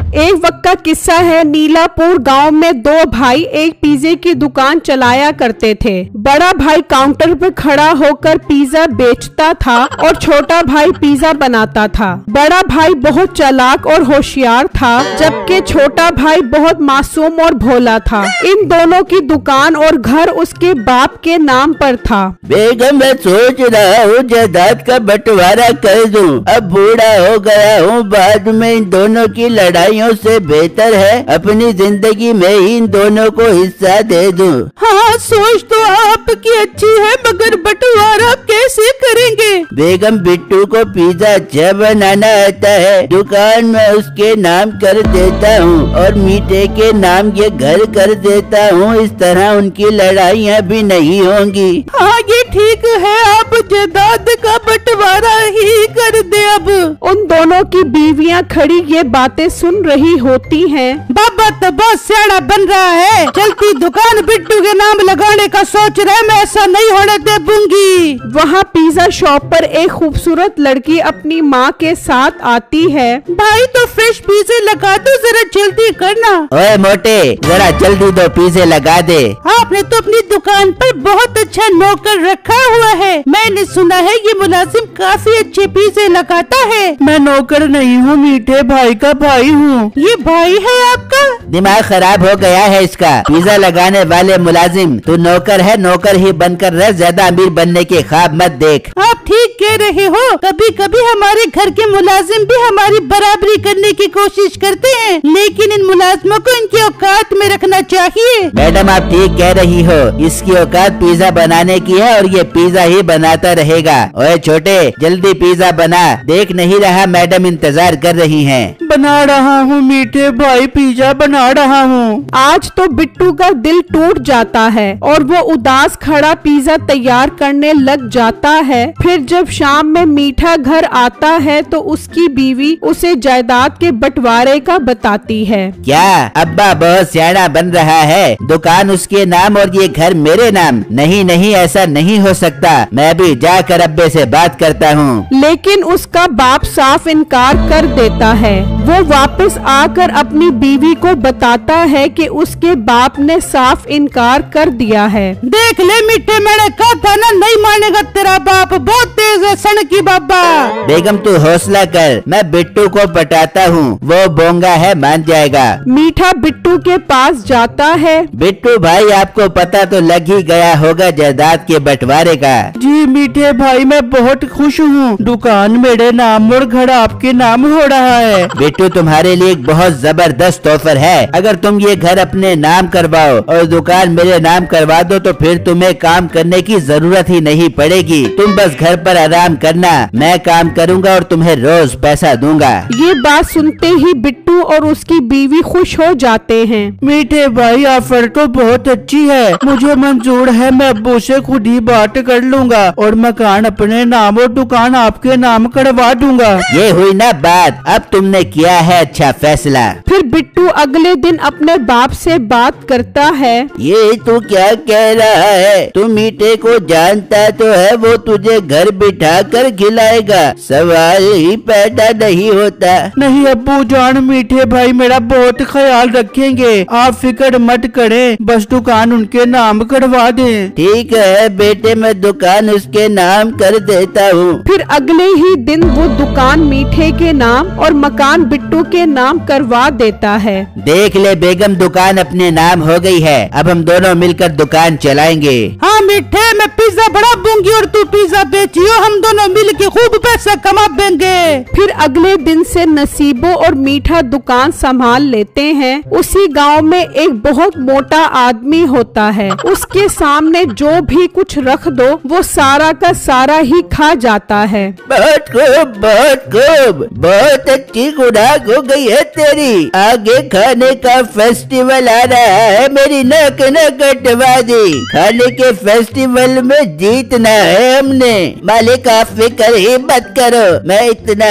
एक वक्त का किस्सा है। नीलापुर गांव में दो भाई एक पिज्जे की दुकान चलाया करते थे। बड़ा भाई काउंटर पर खड़ा होकर पिज्जा बेचता था और छोटा भाई पिज्जा बनाता था। बड़ा भाई बहुत चालाक और होशियार था, जबकि छोटा भाई बहुत मासूम और भोला था। इन दोनों की दुकान और घर उसके बाप के नाम पर था। बेगम, मैं सोच रहा हूँ जायदाद का बंटवारा कर दूं। अब बूढ़ा हो गया हूँ, बाद में इन दोनों की लड़ाइयों से बेहतर है अपनी जिंदगी में ही इन दोनों को हिस्सा दे दूं। हाँ, सोच तो आपकी अच्छी है, मगर बंटवारा कैसे करेंगे? बेगम, बिट्टू को पिज्जा अच्छा बनाना आता है, दुकान में उसके नाम कर देता हूँ और मीठे के नाम ये घर कर देता हूँ। इस तरह उनकी लड़ाइयाँ भी नहीं होंगी। हाँ, ये ठीक है, आप जायदाद का बंटवारा ही कर दे। अब उन दोनों की बीवियां खड़ी ये बातें सुन रही होती हैं। बाबा तो बहुत सियाना बन रहा है, चलती दुकान बिट्टू के नाम लगाने का सोच रहे, मैं ऐसा नहीं होने दे दूंगी। वहाँ पिज्जा शॉप पर एक खूबसूरत लड़की अपनी माँ के साथ आती है। भाई तो फ्रेश पिज्जे लगा दो, जरा जल्दी करना। ओए मोटे, जरा जल्दी दो पिज्जे लगा दे। आपने तो अपनी दुकान पर बहुत अच्छा नौकर रखा हुआ है, मैंने सुना है ये मुलाजिम काफी अच्छे पिज्जे लगाता है। मैं नौकर नहीं हूँ, मीठे भाई का भाई हूँ। ये भाई है आपका? दिमाग खराब हो गया है इसका। पिज्जा लगाने वाले मुलाजिम, तू नौकर है, नौकर ही बनकर रह, ज्यादा अमीर बनने के ख्वाब मत देख। आप ठीक कह रहे हो, कभी कभी हमारे घर के मुलाजिम भी हमारी बराबरी करने की कोशिश करते हैं, लेकिन इन मुलाजिमों को इनकी औकात में रखना चाहिए। मैडम, आप ठीक कह रही हो, इसकी औकात पिज्जा बनाने की है और ये पिज्जा ही बनाता रहेगा। ओए छोटे, जल्दी पिज्जा बना, देख नहीं रहा मैडम इंतजार कर रही हैं। बना रहा हूँ मीठे भाई, पिज्जा बना रहा हूँ। आज तो बिट्टू का दिल टूट जाता है और वो उदास खड़ा पिज्जा तैयार करने लग जाता है। फिर जब शाम में मीठा घर आता है तो उसकी बीवी उसे जायदाद के बंटवारे का बताती है। क्या अब्बा बहुत सियाना बन रहा है, दुकान उसके नाम और ये घर मेरे नाम? नहीं नहीं, ऐसा नहीं हो सकता, मैं भी जाकर अब्बे से बात करता हूँ। लेकिन उसका बाप साफ इनकार कर देता है। वो वापस आकर अपनी बीवी को बताता है कि उसके बाप ने साफ इनकार कर दिया है। देख ले मीठे, मैंने कहा था ना, नहीं मानेगा तेरा बाप, बहुत तेज है सनकी बाबा। बेगम तू हौसला कर, मैं बिट्टू को पटाता हूँ, वो बोंगा है, मान जाएगा। मीठा बिट्टू के पास जाता है। बिट्टू भाई, आपको पता तो लग ही गया होगा जायदाद के बंटवारे का। जी मीठे भाई, मैं बहुत खुश हूँ, दुकान मेरे नाम और घर आपके नाम हो रहा है। बिट्टू, तुम्हारे लिए एक बहुत जबरदस्त ऑफर है। अगर तुम ये घर अपने नाम करवाओ और दुकान मेरे नाम करवा दो तो फिर तुम्हें काम करने की जरूरत ही नहीं पड़ेगी। तुम बस घर पर आराम करना, मैं काम करूँगा और तुम्हें रोज पैसा दूंगा। ये बात सुनते ही बिट्टू और उसकी बीवी खुश हो जाते हैं। मीठे भाई, ऑफर तो बहुत अच्छी है, मुझे मंजूर है, मैं अब्बू से खुद ही बात कर लूँगा और मकान अपने नाम और दुकान आपके नाम करवा दूंगा। ये हुई ना बात, अब तुमने किया है अच्छा फैसला। फिर बिट्टू अगले दिन अपने बाप से बात करता है। ये तू क्या कह रहा है? तू मीठे को जानता तो है, वो तुझे घर बिठा कर खिलाएगा, सवाल ही पैदा नहीं होता। नहीं अब्बू जान, मीठे भाई मेरा बहुत ख्याल रखेंगे, आप फिक्र मत करें, बस दुकान उनके नाम करवा दें। ठीक है बेटे, मैं दुकान उसके नाम कर देता हूँ। फिर अगले ही दिन वो दुकान मीठे के नाम और मकान बिट्टू के नाम करवा देता है। देख ले बेगम, दुकान अपने नाम हो गई है, अब हम दोनों मिलकर दुकान चलाएंगे। हाँ मीठे, मैं पिज्जा बड़ा दूंगी और तू पिज्जा बेचियो, हम दोनों मिल के खूब पैसा कमा देंगे। फिर अगले दिन से नसीबो और मीठा दुकान संभाल लेते हैं। उसी गांव में एक बहुत मोटा आदमी होता है, उसके सामने जो भी कुछ रख दो वो सारा का सारा ही खा जाता है। बहुत खूब, बहुत खूब, बहुत अच्छी खुराक हो गई है तेरी। आगे खाने का फेस्टिवल आ रहा है, मेरी नाक न कटवा दी। खाने के फेस्टिवल में तो जीतना है हमने। मालिक आप फिक्र ही मत करो, मैं इतना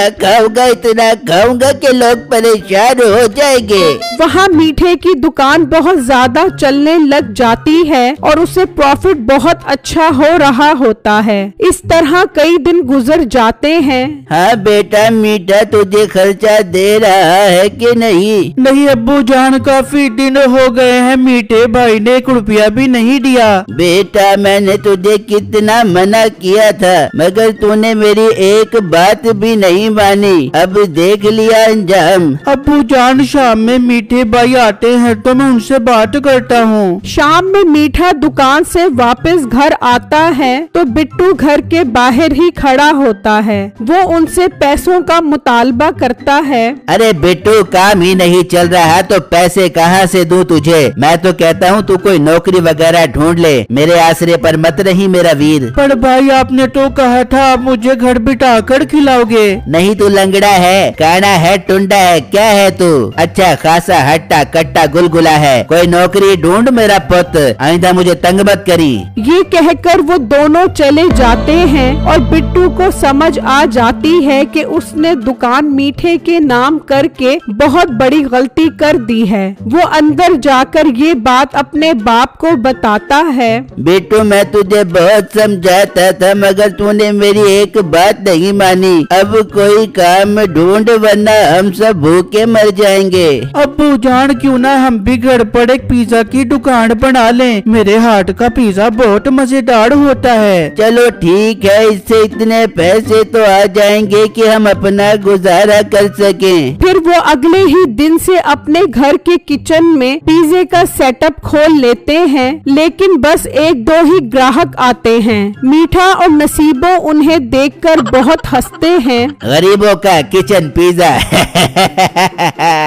खाऊंगा कि लोग परेशान हो जाएंगे। वहाँ मीठे की दुकान बहुत ज्यादा चलने लग जाती है और उसे प्रॉफिट बहुत अच्छा हो रहा होता है। इस तरह कई दिन गुजर जाते हैं। हाँ बेटा, मीठा तुझे खर्चा दे रहा है कि नहीं? नहीं अब्बू जान, काफी दिन हो गए हैं, मीठे भाई ने 1 रुपया भी नहीं दिया। बेटा मैंने तुझे कितना मना किया था, मगर तूने मेरी एक बात भी नहीं मानी। अब देख लिया अंजाम। अब्बू जान, शाम में मीठे भाई आते हैं तो मैं उनसे बात करता हूँ। शाम में मीठा दुकान से वापस घर आता है तो बिट्टू घर के बाहर ही खड़ा होता है। वो उनसे पैसों का मुतालबा करता है। अरे बिट्टू, काम ही नहीं चल रहा तो पैसे कहाँ से दूं तुझे? मैं तो कहता हूँ तू कोई नौकरी वगैरह ढूंढ ले, मेरे आसरे पर मत रही मेरा वीर। पर भाई आपने तो कहा था आप मुझे घर बिठा कर खिलाओगे। नहीं तू लंगड़ा है, काना है, टुंडा है, क्या है तू? अच्छा खासा हट्टा कट्टा गुलगुला है। कोई नौकरी ढूंढ मेरा पुत, आइंदा मुझे तंग मत करी। ये कहकर वो दोनों चले जाते हैं और बिट्टू को समझ आ जाती है कि उसने दुकान मीठे के नाम करके बहुत बड़ी गलती कर दी है। वो अंदर जाकर ये बात अपने बाप को बताता है। बिट्टू, मैं तुझे बहुत समझाता था मगर तूने मेरी एक बात नहीं मानी। अब कोई काम ढूंढ वरना हम सब भूखे मर जाएंगे। अब्बू जान, क्यों ना हम भी घर पर एक पिज्जा की दुकान बना लें? मेरे हाथ का पिज्जा बहुत मजेदार होता है। चलो ठीक है, इससे इतने पैसे तो आ जाएंगे कि हम अपना गुजारा कर सकें। फिर वो अगले ही दिन से अपने घर के किचन में पिज्जे का सेटअप खोल लेते हैं, लेकिन बस 1-2 ही ग्राहक आते हैं। मीठा और नसीबो उन्हें देखकर बहुत हंसते हैं। गरीबों का किचन पिज्जा।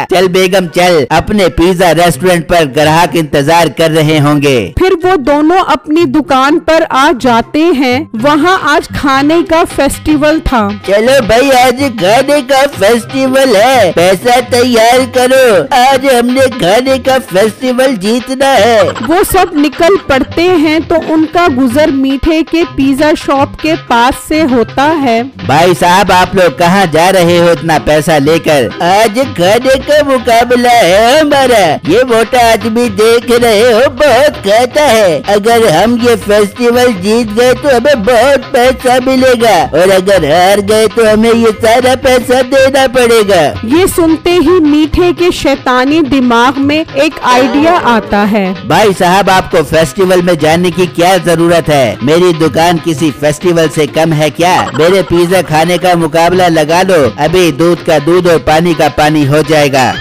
चल बेगम चल, अपने पिज्जा रेस्टोरेंट पर ग्राहक इंतजार कर रहे होंगे। फिर वो दोनों अपनी दुकान पर आ जाते हैं। वहाँ आज खाने का फेस्टिवल था। चलो भाई, आज खाने का फेस्टिवल है, पैसा तैयार करो, आज हमने खाने का फेस्टिवल जीतना है। वो सब निकल पड़ते हैं तो उनका गुजर मीठे के पिज्जा शॉप के पास से होता है। भाई साहब, आप लोग कहाँ जा रहे हो इतना पैसा लेकर? आज खाने का मुकाबला है हमारा। ये मोटा आदमी देख रहे हो बहुत खाता है। अगर हम ये फेस्टिवल जीत गए तो हमें बहुत पैसा मिलेगा और अगर हार गए तो हमें ये सारा पैसा देना पड़ेगा। ये सुनते ही मीठे के शैतानी दिमाग में एक आइडिया आता है। भाई साहब, आपको फेस्टिवल में जाने की क्या जरूरत है? मेरी दुकान किसी फेस्टिवल से कम है क्या? मेरे पिज्जा खाने का मुकाबला लगा लो, अभी दूध का दूध और पानी का पानी हो जाएगा।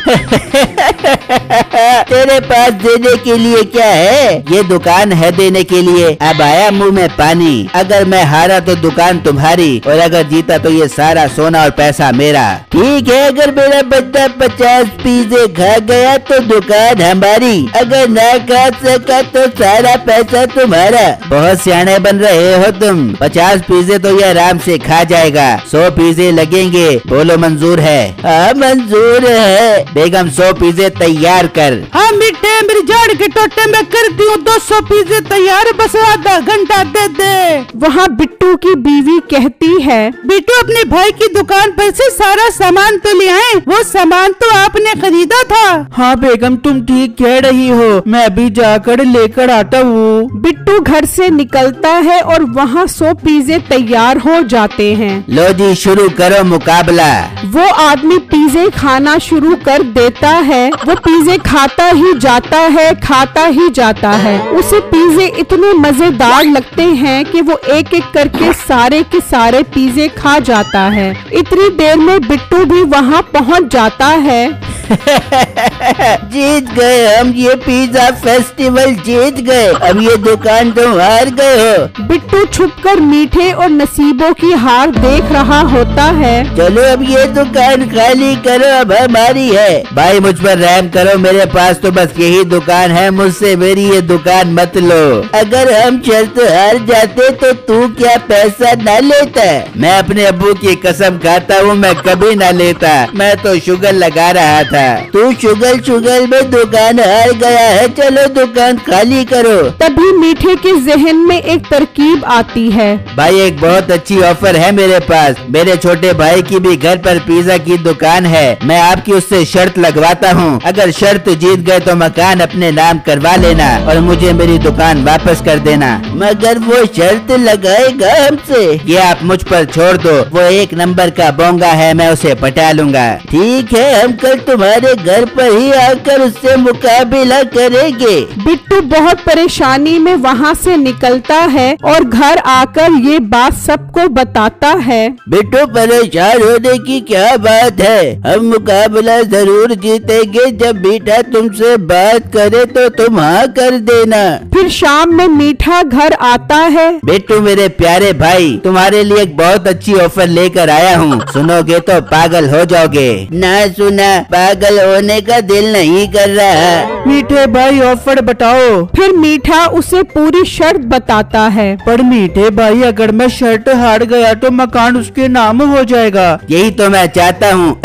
तेरे पास देने के लिए क्या है? ये दुकान है देने के लिए। अब आया मुंह में पानी। अगर मैं हारा तो दुकान तुम्हारी और अगर जीता तो ये सारा सोना और पैसा मेरा। ठीक है, अगर मेरा बच्चा 50 पिज़्ज़े खा गया तो दुकान हमारी, अगर ना खा सका तो सारा पैसा तुम्हारा। बहुत सियाने बन रहे हो तुम। 50 पिज़्ज़े तो ये आराम से खा जाएगा, 100 पिज़्ज़े लगेंगे। बोलो मंजूर है? हाँ मंजूर है। बेगम 100 पिज़्ज़े तैयार कर। हाँ मीठे, मेरी जान के टोटे में करती हूँ 200 पिज़्ज़े तैयार, बस आधा घंटा दे दे। वहाँ बिट्टू की बीवी कहती है, बिट्टू अपने भाई की दुकान पर से सारा सामान तो ले आए, वो सामान तो आपने खरीदा था। हाँ बेगम, तुम ठीक कह रही हो, मैं अभी जाकर लेकर आता हूँ। बिट्टू घर से निकलता है और वहाँ 100 पिज़्ज़े तैयार हो जाते हैं। लो जी, शुरू करो मुकाबला। वो आदमी पिज़्ज़े खाना शुरू कर देता है। वो पिज़्ज़े खाता ही जाता है, खाता ही जाता है। उसे पिज़्ज़े इतने मजेदार लगते हैं कि वो एक एक करके सारे के सारे पिज़्ज़े खा जाता है। इतनी देर में बिट्टू भी वहाँ पहुँच जाता है। जीत गए हम, ये पिज्जा फेस्टिवल जीत गए। अब ये दुकान तुम हार गए हो। बिट्टू छुपकर मीठे और नसीबों की हार देख रहा होता है। चलो अब ये दुकान खाली करो, अब हमारी है। भाई मुझ पर रहम करो, मेरे पास तो बस यही दुकान है, मुझसे मेरी ये दुकान मत लो। अगर हम शर्त हार जाते तो तू क्या पैसा न लेता? मैं अपने अब्बू की कसम खाता हूँ, मैं कभी न लेता। मैं तो शुगर लगा रहा था। तू शुगर बगल शुगल में दुकान हार गया है, चलो दुकान खाली करो। तभी मीठे के जहन में एक तरकीब आती है। भाई एक बहुत अच्छी ऑफर है मेरे पास, मेरे छोटे भाई की भी घर पर पिज्जा की दुकान है, मैं आपकी उससे शर्त लगवाता हूँ। अगर शर्त जीत गए तो मकान अपने नाम करवा लेना और मुझे मेरी दुकान वापस कर देना। मगर वो शर्त लगाएगा हमसे? ये आप मुझ पर छोड़ दो, वो एक नंबर का बोंगा है, मैं उसे पटा लूंगा। ठीक है, हम कल तुम्हारे घर पर ही आकर उससे मुकाबला करेंगे। बिट्टू बहुत परेशानी में वहाँ से निकलता है और घर आकर ये बात सबको बताता है। बिट्टू परेशान होने की क्या बात है, हम मुकाबला जरूर जीतेंगे, जब मीठा तुमसे बात करे तो तुम हाँ कर देना। फिर शाम में मीठा घर आता है। बिट्टू मेरे प्यारे भाई, तुम्हारे लिए एक बहुत अच्छी ऑफर लेकर आया हूँ, सुनोगे तो पागल हो जाओगे। ना सुना, पागल होने का दिल नहीं कर रहा। मीठे भाई ऑफर बताओ। फिर मीठा उसे पूरी शर्त बताता है। पर मीठे भाई अगर मैं शर्त हार गया तो मकान उसके नाम हो जाएगा। यही तो मैं चाहता हूँ।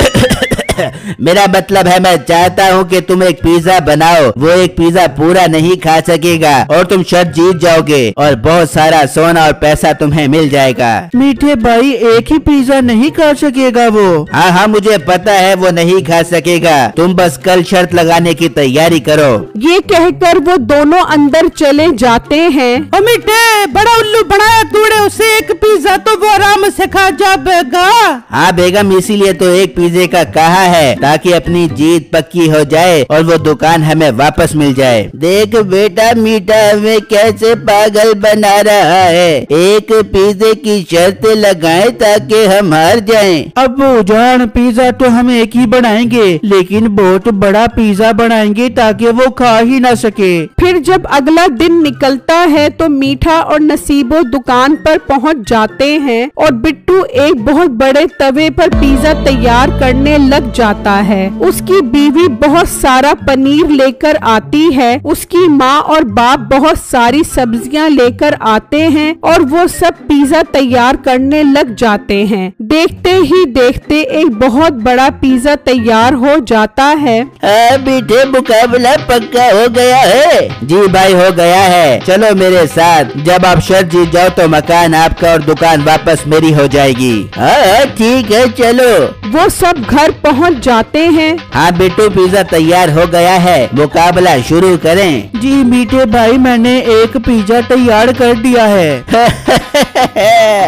मेरा मतलब है मैं चाहता हूँ कि तुम एक पिज्जा बनाओ, वो एक पिज्जा पूरा नहीं खा सकेगा और तुम शर्त जीत जाओगे और बहुत सारा सोना और पैसा तुम्हें मिल जाएगा। मीठे भाई एक ही पिज्जा नहीं खा सकेगा वो। हाँ हाँ मुझे पता है वो नहीं खा सकेगा, तुम बस कल शर्त लगाने की तैयारी करो। ये कहकर वो दोनों अंदर चले जाते हैं। ओ मीठे, बड़ा उल्लू बनाया तूने उसे, एक पिज्जा तो वो आराम से खा जाएगा। हाँ बेगम, इसीलिए तो एक पिज्जे का कहा है, ताकि अपनी जीत पक्की हो जाए और वो दुकान हमें वापस मिल जाए। देख बेटा, मीठा हमें कैसे पागल बना रहा है, एक पिज्जे की शर्त लगाएं ताकि हम हार जाएं। अब्बू जान, पिज्जा तो हम एक ही बनाएंगे, लेकिन बहुत बड़ा पिज्जा बनाएंगे ताकि वो खा ही ना सके। फिर जब अगला दिन निकलता है तो मीठा और नसीबो दुकान पर पहुंच जाते हैं और बिट्टू एक बहुत बड़े तवे पर पिज्जा तैयार करने लग जाता है। उसकी बीवी बहुत सारा पनीर लेकर आती है, उसकी माँ और बाप बहुत सारी सब्जियां लेकर आते हैं और वो सब पिज्जा तैयार करने लग जाते हैं। देखते ही देखते एक बहुत बड़ा पिज्जा तैयार हो जाता है। मीठे, मुकाबला पक्का हो गया है। जी भाई हो गया है, चलो मेरे साथ, जब आप शर्त जीत जाओ तो मकान आपका और दुकान वापस मेरी हो जाएगी। हाँ ठीक है चलो। वो सब घर पहुंच जाते हैं। हाँ बिट्टू, पिज्जा तैयार हो गया है, मुकाबला शुरू करें। जी मीठे भाई, मैंने एक पिज्जा तैयार कर दिया है।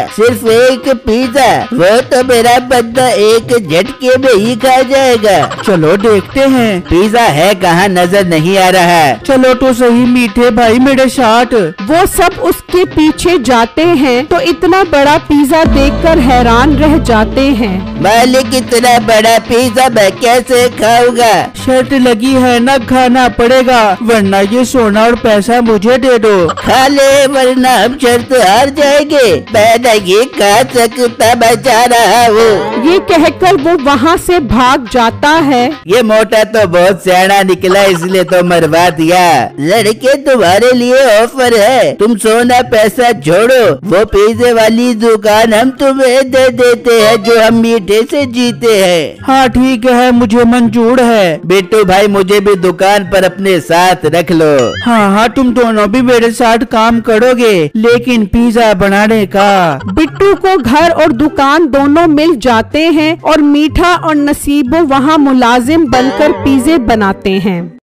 सिर्फ एक पिज्जा? वो तो मेरा बंदा एक झटके में ही खा जाएगा। चलो देखते हैं। पिज्जा है कहाँ, नजर नहीं आ रहा है। चलो तो सही मीठे भाई मेरे साथ। वो सब उसके पीछे जाते हैं तो इतना बड़ा पिज्जा देखकर हैरान रह जाते हैं। मालिक, इतना बड़ा पिज्जा मैं कैसे खाऊंगा? शर्त लगी है ना, खाना पड़ेगा, वरना ये सोना और पैसा मुझे दे दो। खा ले वरना हम शर्त हार जाएंगे। मैं नहीं खा सकता, मैं जा रहा हूँ। ये कहकर वो वहाँ से भाग जाता है। ये मोटा तो बहुत सियाना निकला, इसलिए तो मरवा दिया। लड़के, तुम्हारे लिए ऑफर है, तुम सोना पैसा छोड़ो, वो पिज्जे वाली दुकान हम तुम्हें दे देते हैं जो हम मीठे से जीते हैं। हाँ ठीक है, मुझे मंजूर है। बिट्टू भाई, मुझे भी दुकान पर अपने साथ रख लो। हाँ हाँ, तुम दोनों भी मेरे साथ काम करोगे, लेकिन पिज्जा बनाने का। बिट्टू को घर और दुकान दोनों मिल जाते हैं और मीठा और नसीबो वहाँ मुलाजिम बनकर पिज्जे बनाते हैं।